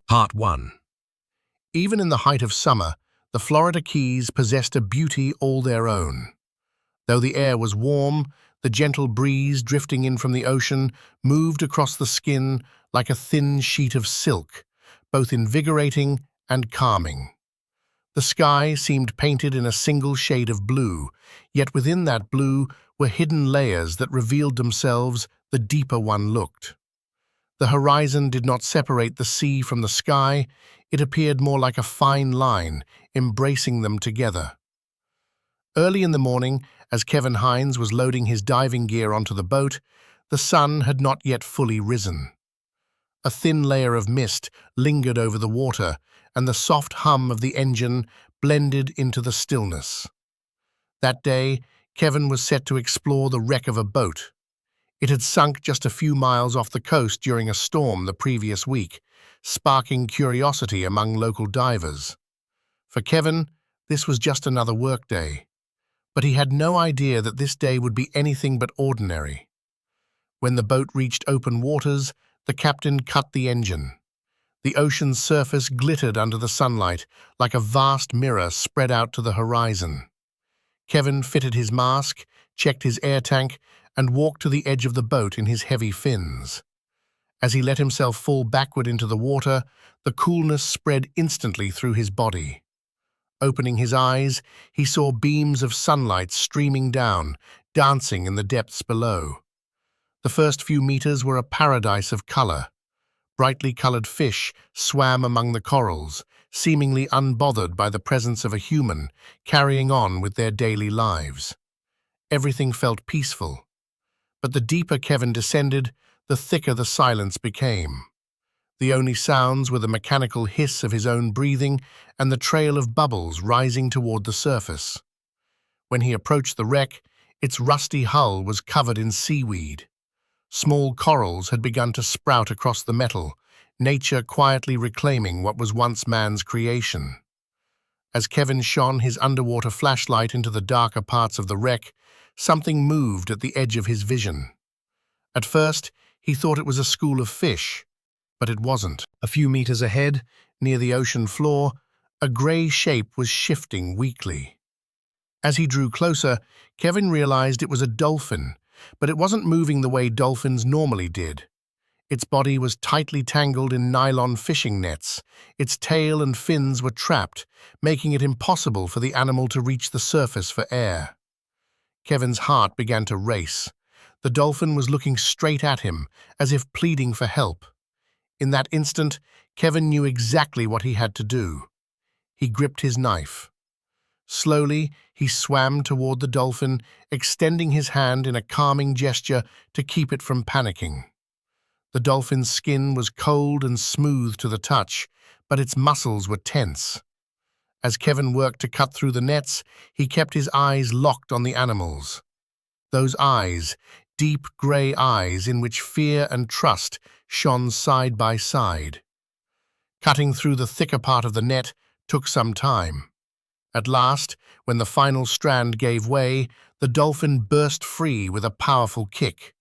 Part 1. Even in the height of summer, the Florida Keys possessed a beauty all their own. Though the air was warm, the gentle breeze drifting in from the ocean moved across the skin like a thin sheet of silk, both invigorating and calming. The sky seemed painted in a single shade of blue, yet within that blue were hidden layers that revealed themselves the deeper one looked. The horizon did not separate the sea from the sky, it appeared more like a fine line, embracing them together. Early in the morning, as Kevin Hines was loading his diving gear onto the boat, the sun had not yet fully risen. A thin layer of mist lingered over the water, and the soft hum of the engine blended into the stillness. That day, Kevin was set to explore the wreck of a boat. It had sunk just a few miles off the coast during a storm the previous week, sparking curiosity among local divers. For Kevin, this was just another workday, but he had no idea that this day would be anything but ordinary. When the boat reached open waters, the captain cut the engine. The ocean's surface glittered under the sunlight, like a vast mirror spread out to the horizon. Kevin fitted his mask, checked his air tank, and walked to the edge of the boat in his heavy fins. As he let himself fall backward into the water, the coolness spread instantly through his body. Opening his eyes, he saw beams of sunlight streaming down, dancing in the depths below. The first few meters were a paradise of color. Brightly colored fish swam among the corals, seemingly unbothered by the presence of a human, carrying on with their daily lives. Everything felt peaceful. But the deeper Kevin descended, the thicker the silence became. The only sounds were the mechanical hiss of his own breathing and the trail of bubbles rising toward the surface. When he approached the wreck, its rusty hull was covered in seaweed. Small corals had begun to sprout across the metal, nature quietly reclaiming what was once man's creation. As Kevin shone his underwater flashlight into the darker parts of the wreck, something moved at the edge of his vision. At first, he thought it was a school of fish, but it wasn't. A few meters ahead, near the ocean floor, a gray shape was shifting weakly. As he drew closer, Kevin realized it was a dolphin, but it wasn't moving the way dolphins normally did. Its body was tightly tangled in nylon fishing nets. Its tail and fins were trapped, making it impossible for the animal to reach the surface for air. Kevin's heart began to race. The dolphin was looking straight at him, as if pleading for help. In that instant, Kevin knew exactly what he had to do. He gripped his knife. Slowly, he swam toward the dolphin, extending his hand in a calming gesture to keep it from panicking. The dolphin's skin was cold and smooth to the touch, but its muscles were tense. As Kevin worked to cut through the nets, he kept his eyes locked on the animals. Those eyes, deep gray eyes in which fear and trust shone side by side. Cutting through the thicker part of the net took some time. At last, when the final strand gave way, the dolphin burst free with a powerful kick.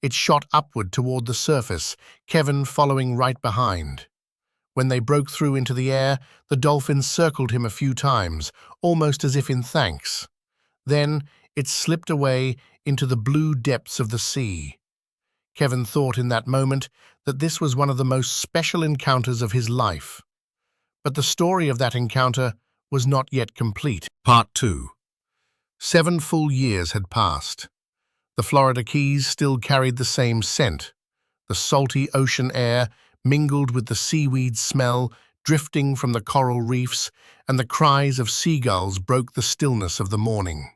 It shot upward toward the surface, Kevin following right behind. When they broke through into the air, the dolphin circled him a few times, almost as if in thanks. Then it slipped away into the blue depths of the sea. Kevin thought in that moment that this was one of the most special encounters of his life. But the story of that encounter was not yet complete. Part 2. 7 full years had passed. The Florida Keys still carried the same scent. The salty ocean air mingled with the seaweed smell drifting from the coral reefs, and the cries of seagulls broke the stillness of the morning.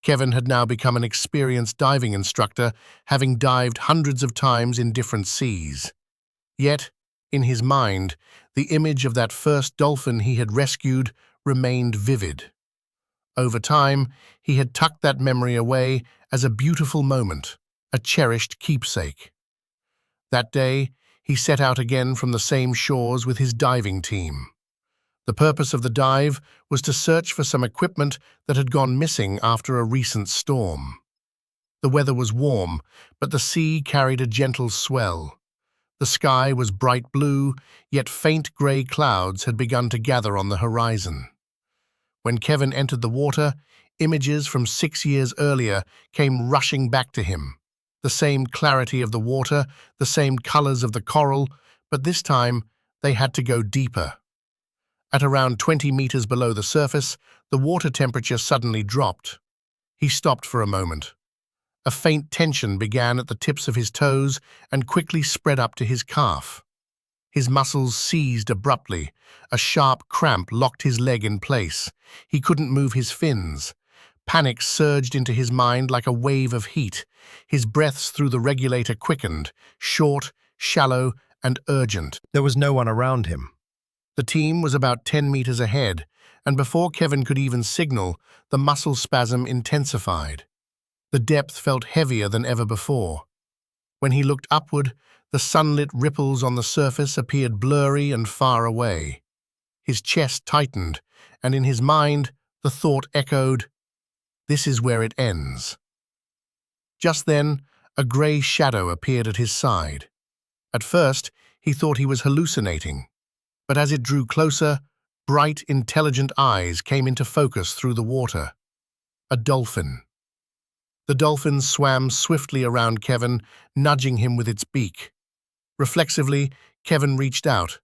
Kevin had now become an experienced diving instructor, having dived hundreds of times in different seas. Yet, in his mind, the image of that first dolphin he had rescued remained vivid. Over time, he had tucked that memory away as a beautiful moment, a cherished keepsake. That day, he set out again from the same shores with his diving team. The purpose of the dive was to search for some equipment that had gone missing after a recent storm. The weather was warm, but the sea carried a gentle swell. The sky was bright blue, yet faint grey clouds had begun to gather on the horizon. When Kevin entered the water, images from 6 years earlier came rushing back to him. The same clarity of the water, the same colors of the coral, but this time they had to go deeper. At around 20 meters below the surface, the water temperature suddenly dropped. He stopped for a moment. A faint tension began at the tips of his toes and quickly spread up to his calf. His muscles seized abruptly. A sharp cramp locked his leg in place. He couldn't move his fins. Panic surged into his mind like a wave of heat. His breaths through the regulator quickened, short, shallow, and urgent. There was no one around him. The team was about 10 meters ahead, and before Kevin could even signal, the muscle spasm intensified. The depth felt heavier than ever before. When he looked upward, the sunlit ripples on the surface appeared blurry and far away. His chest tightened, and in his mind, the thought echoed, "This is where it ends." Just then, a grey shadow appeared at his side. At first, he thought he was hallucinating, but as it drew closer, bright, intelligent eyes came into focus through the water. A dolphin. The dolphin swam swiftly around Kevin, nudging him with its beak. Reflexively, Kevin reached out.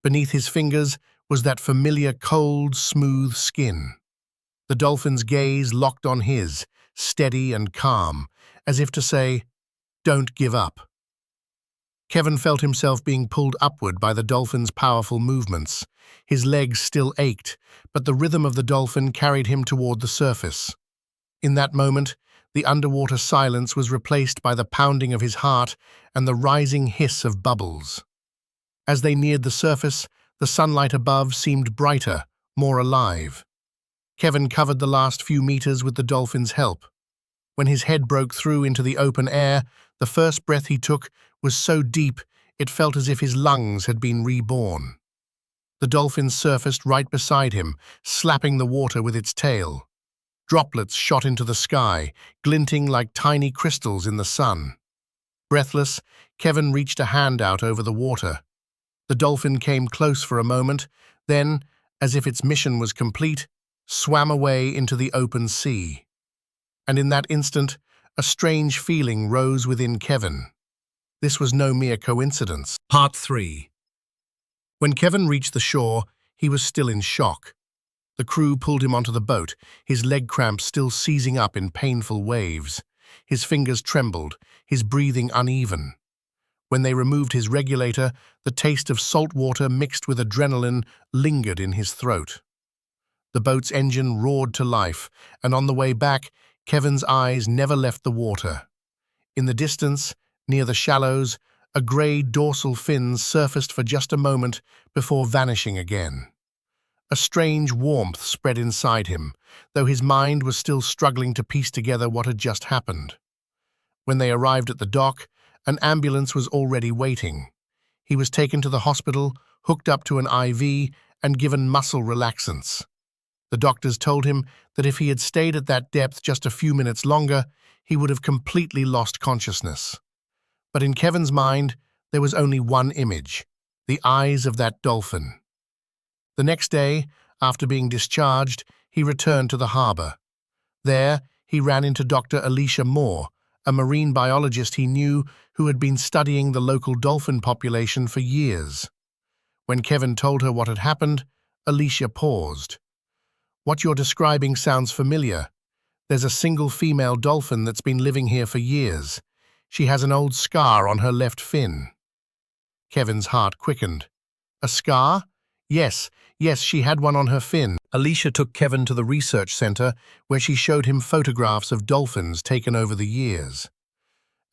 Beneath his fingers was that familiar cold, smooth skin. The dolphin's gaze locked on his, steady and calm, as if to say, "Don't give up." Kevin felt himself being pulled upward by the dolphin's powerful movements. His legs still ached, but the rhythm of the dolphin carried him toward the surface. In that moment, the underwater silence was replaced by the pounding of his heart and the rising hiss of bubbles. As they neared the surface, the sunlight above seemed brighter, more alive. Kevin covered the last few meters with the dolphin's help. When his head broke through into the open air, the first breath he took was so deep it felt as if his lungs had been reborn. The dolphin surfaced right beside him, slapping the water with its tail. Droplets shot into the sky, glinting like tiny crystals in the sun. Breathless, Kevin reached a hand out over the water. The dolphin came close for a moment, then, as if its mission was complete, swam away into the open sea. And in that instant, a strange feeling rose within Kevin. This was no mere coincidence. Part 3. When Kevin reached the shore, he was still in shock. The crew pulled him onto the boat, his leg cramps still seizing up in painful waves. His fingers trembled, his breathing uneven. When they removed his regulator, the taste of salt water mixed with adrenaline lingered in his throat. The boat's engine roared to life, and on the way back, Kevin's eyes never left the water. In the distance, near the shallows, a grey dorsal fin surfaced for just a moment before vanishing again. A strange warmth spread inside him, though his mind was still struggling to piece together what had just happened. When they arrived at the dock, an ambulance was already waiting. He was taken to the hospital, hooked up to an IV, and given muscle relaxants. The doctors told him that if he had stayed at that depth just a few minutes longer, he would have completely lost consciousness. But in Kevin's mind, there was only one image, the eyes of that dolphin. The next day, after being discharged, he returned to the harbour. There, he ran into Dr. Alicia Moore, a marine biologist he knew who had been studying the local dolphin population for years. When Kevin told her what had happened, Alicia paused. "What you're describing sounds familiar. There's a single female dolphin that's been living here for years. She has an old scar on her left fin." Kevin's heart quickened. "A scar? Yes, she had one on her fin." Alicia took Kevin to the research center where she showed him photographs of dolphins taken over the years.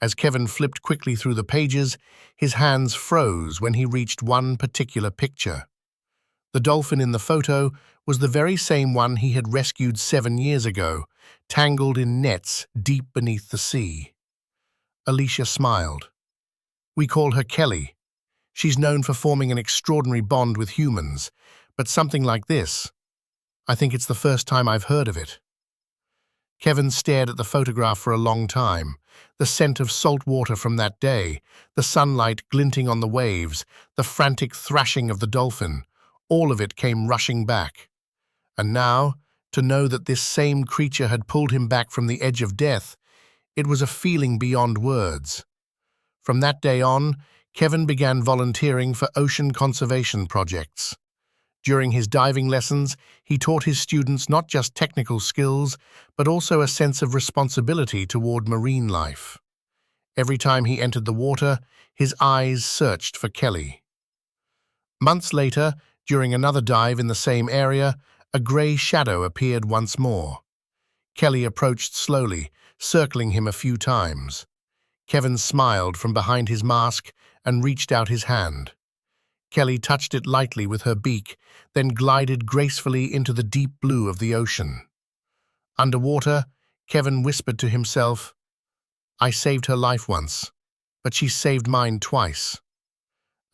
As Kevin flipped quickly through the pages, his hands froze when he reached one particular picture. The dolphin in the photo was the very same one he had rescued 7 years ago, tangled in nets deep beneath the sea. Alicia smiled. "We call her Kelly. She's known for forming an extraordinary bond with humans, but something like this, I think it's the first time I've heard of it." Kevin stared at the photograph for a long time. The scent of salt water from that day, the sunlight glinting on the waves, the frantic thrashing of the dolphin, all of it came rushing back. And now, to know that this same creature had pulled him back from the edge of death, it was a feeling beyond words. From that day on, Kevin began volunteering for ocean conservation projects. During his diving lessons, he taught his students not just technical skills, but also a sense of responsibility toward marine life. Every time he entered the water, his eyes searched for Kelly. Months later, during another dive in the same area, a grey shadow appeared once more. Kelly approached slowly, circling him a few times. Kevin smiled from behind his mask and reached out his hand. Kelly touched it lightly with her beak, then glided gracefully into the deep blue of the ocean. Underwater, Kevin whispered to himself, "I saved her life once, but she saved mine twice."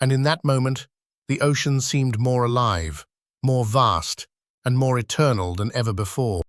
And in that moment, the ocean seemed more alive, more vast, and more eternal than ever before.